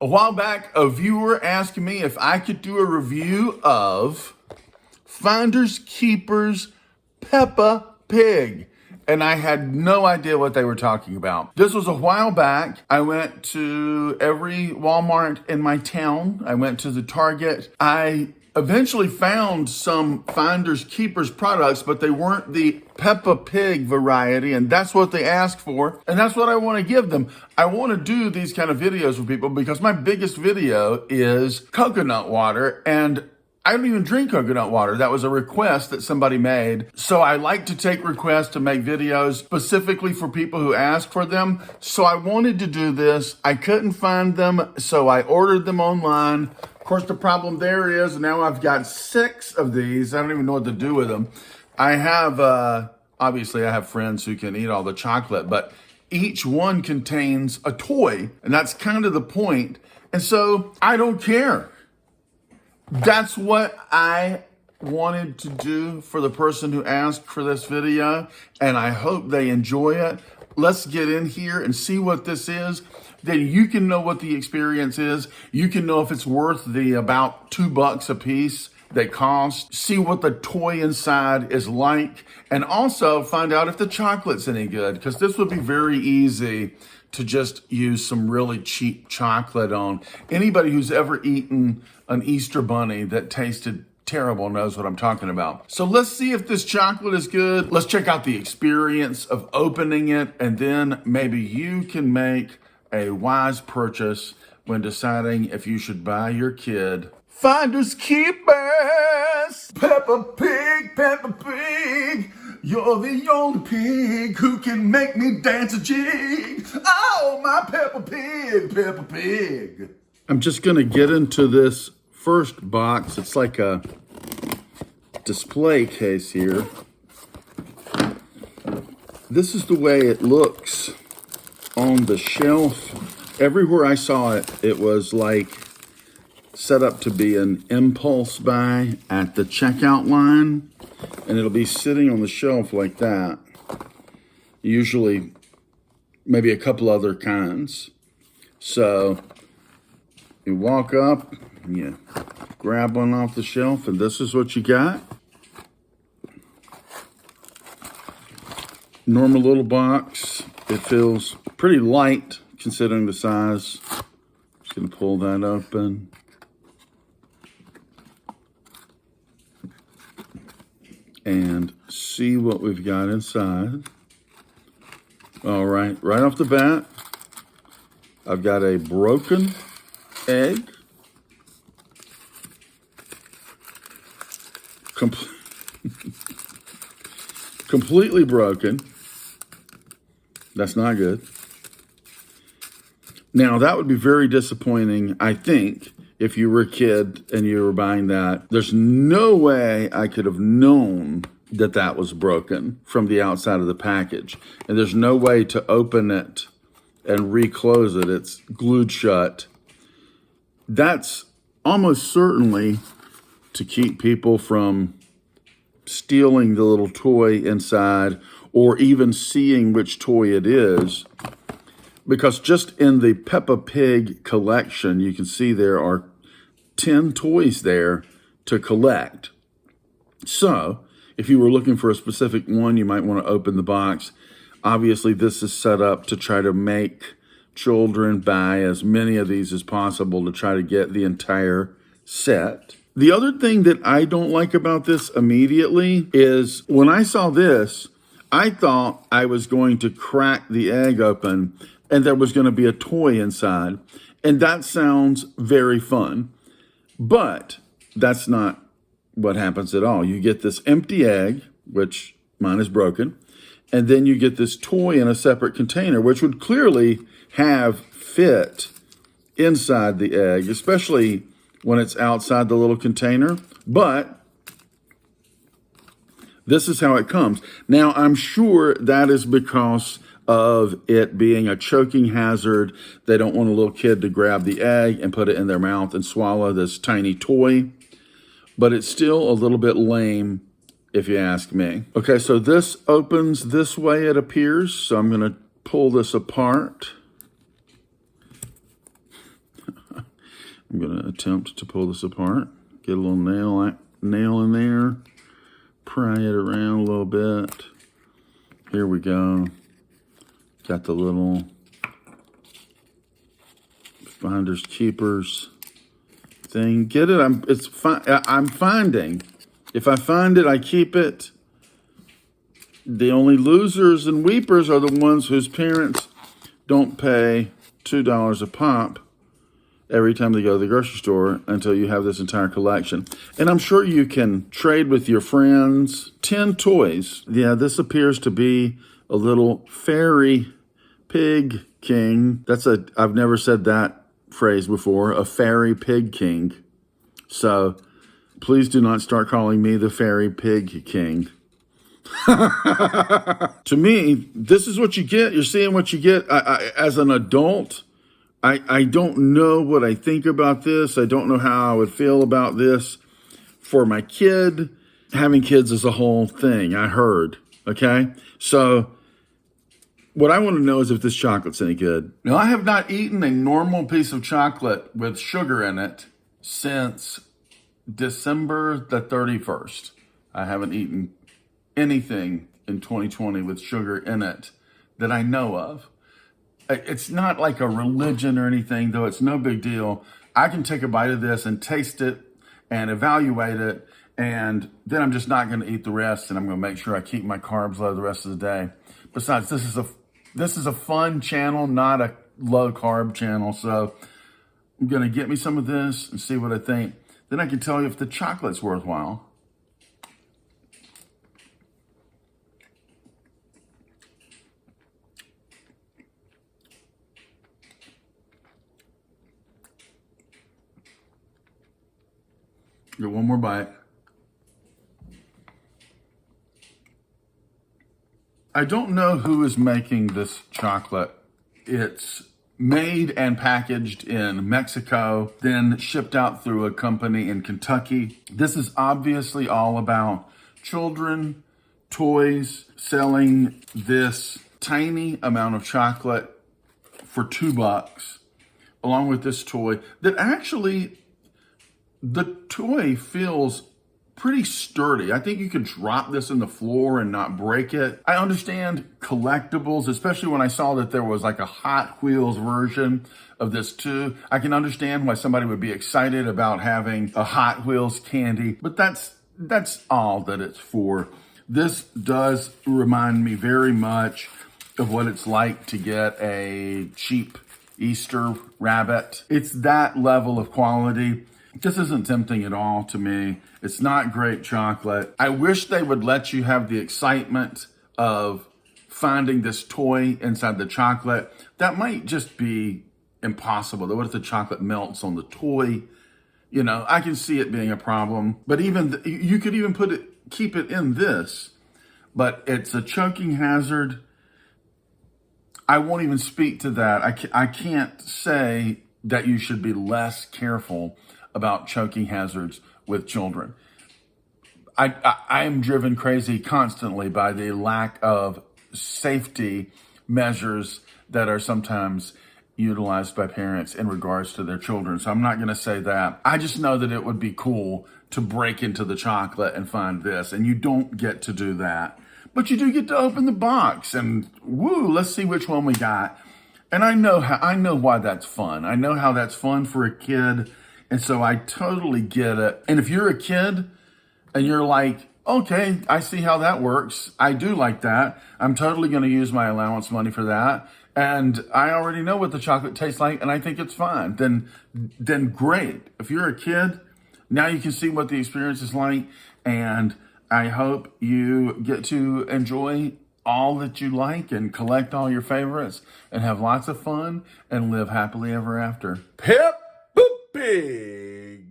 A while back, a viewer asked me if I could do a review of Finders Keepers Peppa Pig. And I had no idea what they were talking about. This was a while back. I went to every Walmart in my town. I went to the Target. I eventually found some Finders Keepers products, but they weren't the Peppa Pig variety, and that's what they asked for, and that's what I want to give them. I want to do these kind of videos with people because my biggest video is coconut water, and I don't even drink coconut water. That was a request that somebody made. So I like to take requests to make videos specifically for people who ask for them. So I wanted to do this. I couldn't find them, so I ordered them online. Of course, the problem there is now I've got 6 of these. I don't even know what to do with them. I have, obviously I have friends who can eat all the chocolate, but each one contains a toy, and that's kind of the point. And so I don't care. That's what I wanted to do for the person who asked for this video, and I hope they enjoy it. Let's get in here and see what this is. Then you can know what the experience is. You can know if it's worth the about $2 a piece they cost. See what the toy inside is like, and also find out if the chocolate's any good, because this would be very easy to just use some really cheap chocolate on. Anybody who's ever eaten an Easter bunny that tasted terrible knows what I'm talking about. So let's see if this chocolate is good. Let's check out the experience of opening it, and then maybe you can make a wise purchase when deciding if you should buy your kid Finders Keepers Peppa Pig, Peppa Pig. You're the only pig who can make me dance a jig. Oh, my Peppa Pig, Peppa Pig. I'm just gonna get into this first box. It's like a display case here. This is the way it looks on the shelf. Everywhere I saw it, it was like set up to be an impulse buy at the checkout line, and it'll be sitting on the shelf like that. Usually maybe a couple other kinds. So you walk up and you grab one off the shelf, and this is what you got. Normal little box. It feels pretty light considering the size. Just gonna pull that open. And see what we've got inside. All right, right off the bat, I've got a broken egg. Completely broken. That's not good. Now, that would be very disappointing, I think, if you were a kid and you were buying that. There's no way I could have known that that was broken from the outside of the package. And there's no way to open it and reclose it. It's glued shut. That's almost certainly to keep people from stealing the little toy inside or even seeing which toy it is. Because just in the Peppa Pig collection, you can see there are 10 toys there to collect. So if you were looking for a specific one, you might want to open the box. Obviously, this is set up to try to make children buy as many of these as possible to try to get the entire set. The other thing that I don't like about this immediately is when I saw this, I thought I was going to crack the egg open and there was going to be a toy inside. And that sounds very fun. But that's not what happens at all. You get this empty egg, which mine is broken, and then you get this toy in a separate container, which would clearly have fit inside the egg, especially when it's outside the little container. But this is how it comes. Now, I'm sure that is because of it being a choking hazard. They don't want a little kid to grab the egg and put it in their mouth and swallow this tiny toy. But it's still a little bit lame, if you ask me. Okay, so this opens this way, it appears. So I'm going to pull this apart. I'm going to attempt to pull this apart. Get a little nail in there. Pry it around a little bit. Here we go. Got the little Finders Keepers thing. Get it? I'm finding. If I find it, I keep it. The only losers and weepers are the ones whose parents don't pay $2 a pop every time they go to the grocery store until you have this entire collection. And I'm sure you can trade with your friends. 10 toys. Yeah, this appears to be a little fairy pig king. I've never said that phrase before, a fairy pig king. So please do not start calling me the fairy pig king. To me, this is what you get. You're seeing what you get. As an adult, I don't know what I think about this. I don't know how I would feel about this for my kid. Having kids is a whole thing, I heard. Okay? So what I want to know is if this chocolate's any good. Now, I have not eaten a normal piece of chocolate with sugar in it since December the 31st. I haven't eaten anything in 2020 with sugar in it that I know of. It's not like a religion or anything, though. It's no big deal. I can take a bite of this and taste it and evaluate it, and then I'm just not going to eat the rest, and I'm going to make sure I keep my carbs low the rest of the day. Besides, this is a fun channel, not a low carb channel. So I'm going to get me some of this and see what I think. Then I can tell you if the chocolate's worthwhile. Get one more bite. I don't know who is making this chocolate. It's made and packaged in Mexico, then shipped out through a company in Kentucky. This is obviously all about children, toys, selling this tiny amount of chocolate for $2, along with this toy that actually, the toy feels pretty sturdy. I think you could drop this in the floor and not break it. I understand collectibles, especially when I saw that there was like a Hot Wheels version of this too. I can understand why somebody would be excited about having a Hot Wheels candy, but that's all that it's for. This does remind me very much of what it's like to get a cheap Easter rabbit. It's that level of quality. This isn't tempting at all to me. It's not great chocolate. I wish they would let you have the excitement of finding this toy inside the chocolate. That might just be impossible. What if the chocolate melts on the toy? You know, I can see it being a problem. But even you could even keep it in this. But it's a choking hazard. I won't even speak to that. I can't say that you should be less careful about choking hazards with children. I am driven crazy constantly by the lack of safety measures that are sometimes utilized by parents in regards to their children. So I'm not going to say that. I just know that it would be cool to break into the chocolate and find this, and you don't get to do that. But you do get to open the box and woo, let's see which one we got. And I know why that's fun. I know how that's fun for a kid. And so I totally get it. And if you're a kid and you're like, okay, I see how that works. I do like that. I'm totally going to use my allowance money for that. And I already know what the chocolate tastes like and I think it's fine. Then great. If you're a kid, now you can see what the experience is like. And I hope you get to enjoy all that you like and collect all your favorites and have lots of fun and live happily ever after. Peppa Pig.